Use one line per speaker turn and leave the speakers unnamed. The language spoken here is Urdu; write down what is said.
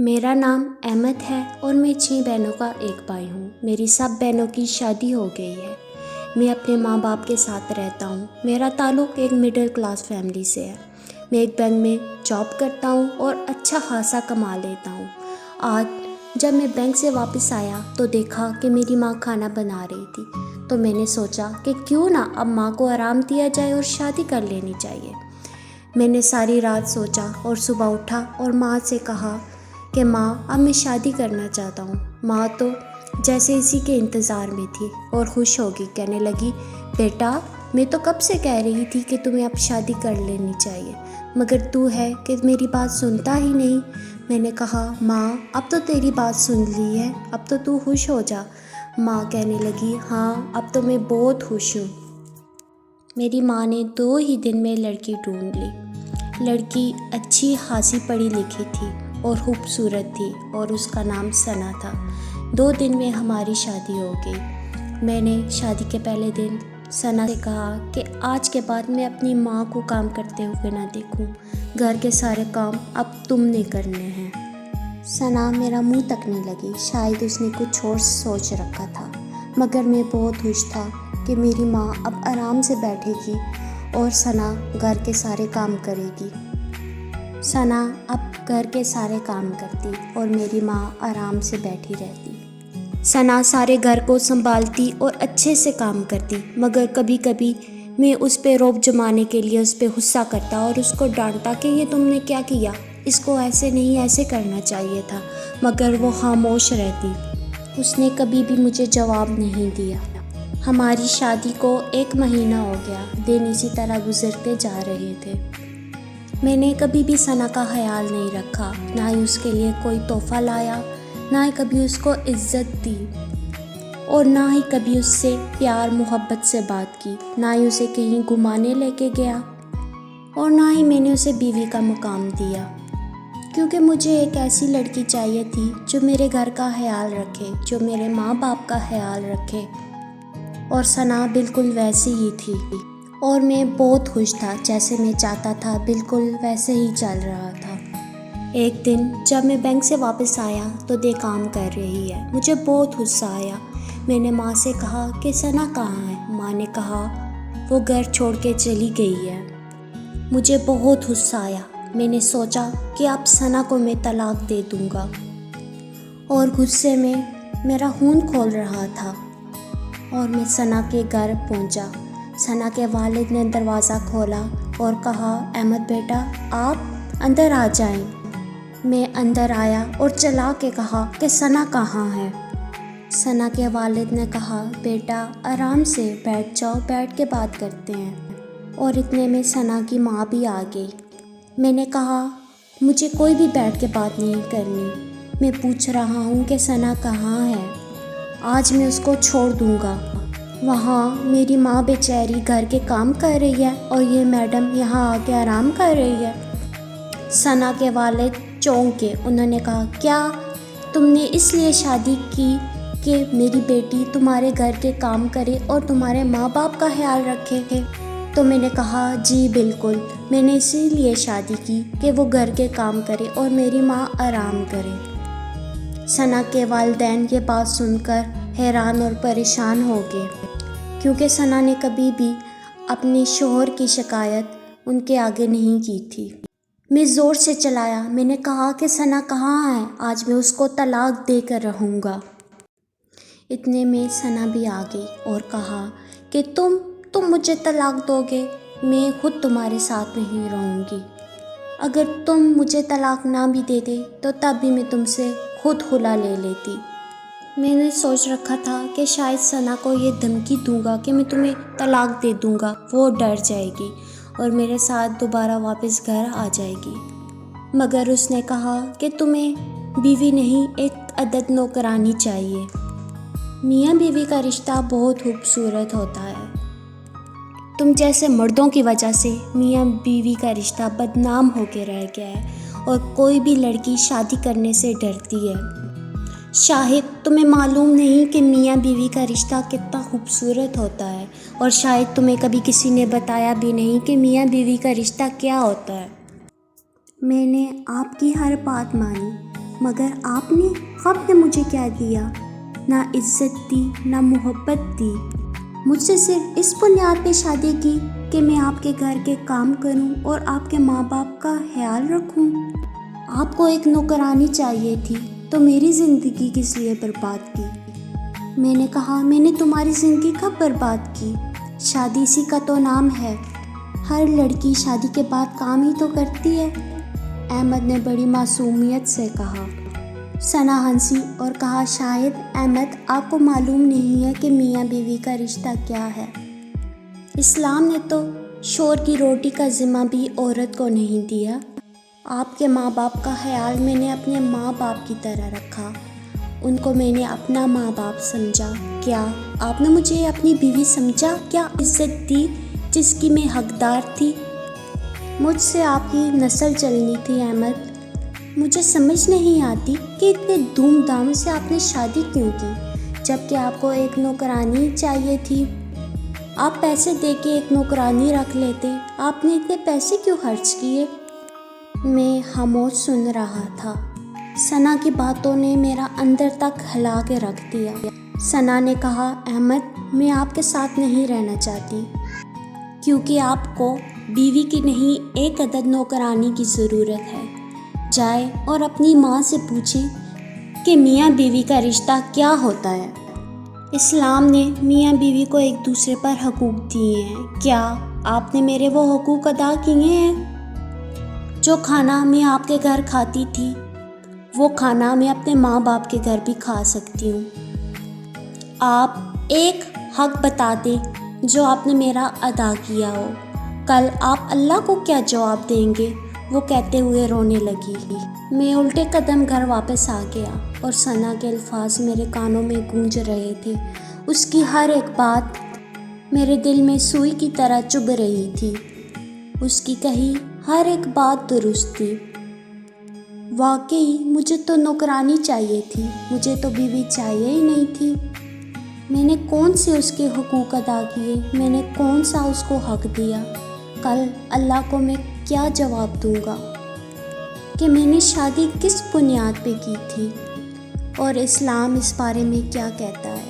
میرا نام احمد ہے اور میں 6 بہنوں کا ایک بھائی ہوں۔ میری سب بہنوں کی شادی ہو گئی ہے۔ میں اپنے ماں باپ کے ساتھ رہتا ہوں۔ میرا تعلق ایک مڈل کلاس فیملی سے ہے۔ میں ایک بینک میں جاب کرتا ہوں اور اچھا خاصا کما لیتا ہوں۔ آج جب میں بینک سے واپس آیا تو دیکھا کہ میری ماں کھانا بنا رہی تھی، تو میں نے سوچا کہ کیوں نہ اب ماں کو آرام دیا جائے اور شادی کر لینی چاہیے۔ میں نے ساری رات سوچا اور صبح اٹھا اور ماں سے کہا کہ ماں اب میں شادی کرنا چاہتا ہوں۔ ماں تو جیسے اسی کے انتظار میں تھی اور خوش ہوگی، کہنے لگی، بیٹا میں تو کب سے کہہ رہی تھی کہ تمہیں اب شادی کر لینی چاہیے، مگر تو ہے کہ میری بات سنتا ہی نہیں۔ میں نے کہا، ماں اب تو تیری بات سن لی ہے، اب تو خوش ہو جا۔ ماں کہنے لگی، ہاں اب تو میں بہت خوش ہوں۔ میری ماں نے 2 ہی دن میں لڑکی ڈھونڈ لی۔ لڑکی اچھی خاصی پڑھی لکھی تھی اور خوبصورت تھی اور اس کا نام ثنا تھا۔ 2 دن میں ہماری شادی ہو گئی۔ میں نے شادی کے پہلے دن ثنا سے کہا کہ آج کے بعد میں اپنی ماں کو کام کرتے ہوئے نہ دیکھوں، گھر کے سارے کام اب تم نے کرنے ہیں۔ ثنا میرا منہ تکنے لگی، شاید اس نے کچھ اور سوچ رکھا تھا، مگر میں بہت خوش تھا کہ میری ماں اب آرام سے بیٹھے گی اور ثنا گھر کے سارے کام کرے گی۔ ثنا اب گھر کے سارے کام کرتی اور میری ماں آرام سے بیٹھی رہتی۔ ثنا سارے گھر کو سنبھالتی اور اچھے سے کام کرتی، مگر کبھی کبھی میں اس پہ رعب جمانے کے لیے اس پہ غصہ کرتا اور اس کو ڈانٹتا کہ یہ تم نے کیا کیا، اس کو ایسے نہیں ایسے کرنا چاہیے تھا، مگر وہ خاموش رہتی۔ اس نے کبھی بھی مجھے جواب نہیں دیا۔ ہماری شادی کو 1 مہینہ ہو گیا، دن اسی طرح گزرتے جا رہے تھے۔ میں نے کبھی بھی ثنا کا خیال نہیں رکھا، نہ ہی اس کے لیے کوئی تحفہ لایا، نہ ہی کبھی اس کو عزت دی، اور نہ ہی کبھی اس سے پیار محبت سے بات کی، نہ ہی اسے کہیں گھمانے لے کے گیا، اور نہ ہی میں نے اسے بیوی کا مقام دیا، کیونکہ مجھے ایک ایسی لڑکی چاہیے تھی جو میرے گھر کا خیال رکھے، جو میرے ماں باپ کا خیال رکھے، اور ثنا بالکل ویسی ہی تھی، اور میں بہت خوش تھا، جیسے میں چاہتا تھا بالکل ویسے ہی چل رہا تھا۔ ایک دن جب میں بینک سے واپس آیا تو دے کام کر رہی ہے، مجھے بہت غصہ آیا۔ میں نے ماں سے کہا کہ ثنا کہاں ہے؟ ماں نے کہا وہ گھر چھوڑ کے چلی گئی ہے۔ مجھے بہت غصہ آیا۔ میں نے سوچا کہ اب ثنا کو میں طلاق دے دوں گا، اور غصے میں میرا خون کھول رہا تھا، اور میں ثنا کے گھر پہنچا۔ ثنا کے والد نے دروازہ کھولا اور کہا، احمد بیٹا آپ اندر آ جائیں۔ میں اندر آیا اور چلا کے کہا کہ ثنا کہاں ہے؟ ثنا کے والد نے کہا، بیٹا آرام سے بیٹھ جاؤ، بیٹھ کے بات کرتے ہیں، اور اتنے میں ثنا کی ماں بھی آ گئی۔ میں نے کہا، مجھے کوئی بھی بیٹھ کے بات نہیں کرنی، میں پوچھ رہا ہوں کہ ثنا کہاں ہے، آج میں اس کو چھوڑ دوں گا۔ وہاں میری ماں بیچاری گھر کے کام کر رہی ہے اور یہ میڈم یہاں آ کے آرام کر رہی ہے۔ ثنا کے والد چونکے، انہوں نے کہا، کیا تم نے اس لیے شادی کی کہ میری بیٹی تمہارے گھر کے کام کرے اور تمہارے ماں باپ کا خیال رکھے؟ تو میں نے کہا، جی بالکل، میں نے اسی لیے شادی کی کہ وہ گھر کے کام کرے اور میری ماں آرام کرے۔ ثنا کے والدین یہ بات سن کر حیران اور پریشان ہو گئے، کیونکہ ثنا نے کبھی بھی اپنے شوہر کی شکایت ان کے آگے نہیں کی تھی۔ میں زور سے چلایا، میں نے کہا کہ ثنا کہاں ہے، آج میں اس کو طلاق دے کر رہوں گا۔ اتنے میں ثنا بھی آ گئی اور کہا کہ تم مجھے طلاق دو گے، میں خود تمہارے ساتھ نہیں رہوں گی۔ اگر تم مجھے طلاق نہ بھی دے دے تو تب بھی میں تم سے خود خلا لے لیتی۔ میں نے سوچ رکھا تھا کہ شاید ثنا کو یہ دھمکی دوں گا کہ میں تمہیں طلاق دے دوں گا، وہ ڈر جائے گی اور میرے ساتھ دوبارہ واپس گھر آ جائے گی، مگر اس نے کہا کہ تمہیں بیوی نہیں ایک عدد نوکرانی چاہیے۔ میاں بیوی کا رشتہ بہت خوبصورت ہوتا ہے، تم جیسے مردوں کی وجہ سے میاں بیوی کا رشتہ بدنام ہو کے رہ گیا ہے، اور کوئی بھی لڑکی شادی کرنے سے ڈرتی ہے۔ شاید تمہیں معلوم نہیں کہ میاں بیوی کا رشتہ کتنا خوبصورت ہوتا ہے، اور شاید تمہیں کبھی کسی نے بتایا بھی نہیں کہ میاں بیوی کا رشتہ کیا ہوتا ہے۔ میں نے آپ کی ہر بات مانی، مگر آپ نے خواب نے مجھے کیا دیا؟ نہ عزت دی نہ محبت دی۔ مجھ سے صرف اس بنیاد پہ شادی کی کہ میں آپ کے گھر کے کام کروں اور آپ کے ماں باپ کا خیال رکھوں۔ آپ کو ایک نوکرانی چاہیے تھی تو میری زندگی کس لیے برباد کی؟ میں نے کہا میں نے تمہاری زندگی کب برباد کی؟ شادی اسی کا تو نام ہے۔ ہر لڑکی شادی کے بعد کام ہی تو کرتی ہے۔ احمد نے بڑی معصومیت سے کہا۔ ثنا ہنسی اور کہا شاید احمد آپ کو معلوم نہیں ہے کہ میاں بیوی کا رشتہ کیا ہے۔ اسلام نے تو شوہر کی روٹی کا ذمہ بھی عورت کو نہیں دیا۔ آپ کے ماں باپ کا خیال میں نے اپنے ماں باپ کی طرح رکھا، ان کو میں نے اپنا ماں باپ سمجھا۔ کیا آپ نے مجھے اپنی بیوی سمجھا؟ کیا عزت دی جس کی میں حقدار تھی؟ مجھ سے آپ کی نسل چلنی تھی احمد۔ مجھے سمجھ نہیں آتی کہ اتنے دھوم دھام سے آپ نے شادی کیوں کی جبکہ آپ کو ایک نوکرانی چاہیے تھی۔ آپ پیسے دے کے ایک نوکرانی رکھ لیتے، آپ نے اتنے پیسے کیوں خرچ کیے؟ میں خاموش سن رہا تھا۔ ثنا کی باتوں نے میرا اندر تک ہلا کے رکھ دیا۔ ثنا نے کہا احمد میں آپ کے ساتھ نہیں رہنا چاہتی کیونکہ آپ کو بیوی کی نہیں ایک عدد نوکرانی کی ضرورت ہے۔ جائے اور اپنی ماں سے پوچھیں کہ میاں بیوی کا رشتہ کیا ہوتا ہے۔ اسلام نے میاں بیوی کو ایک دوسرے پر حقوق دیے ہیں۔ کیا آپ نے میرے وہ حقوق ادا کیے ہیں؟ جو کھانا میں آپ کے گھر کھاتی تھی وہ کھانا میں اپنے ماں باپ کے گھر بھی کھا سکتی ہوں۔ آپ ایک حق بتا دیں جو آپ نے میرا ادا کیا ہو۔ کل آپ اللہ کو کیا جواب دیں گے؟ وہ کہتے ہوئے رونے لگی۔ میں الٹے قدم گھر واپس آ گیا اور ثنا کے الفاظ میرے کانوں میں گونج رہے تھے۔ اس کی ہر ایک بات میرے دل میں سوئی کی طرح چبھ رہی تھی۔ اس کی کہی ہر ایک بات درست تھی۔ واقعی مجھے تو نوکرانی چاہیے تھی، مجھے تو بیوی چاہیے ہی نہیں تھی۔ میں نے کون سے اس کے حقوق ادا کیے؟ میں نے کون سا اس کو حق دیا؟ کل اللہ کو میں کیا جواب دوں گا کہ میں نے شادی کس بنیاد پہ کی تھی؟ اور اسلام اس بارے میں کیا کہتا ہے؟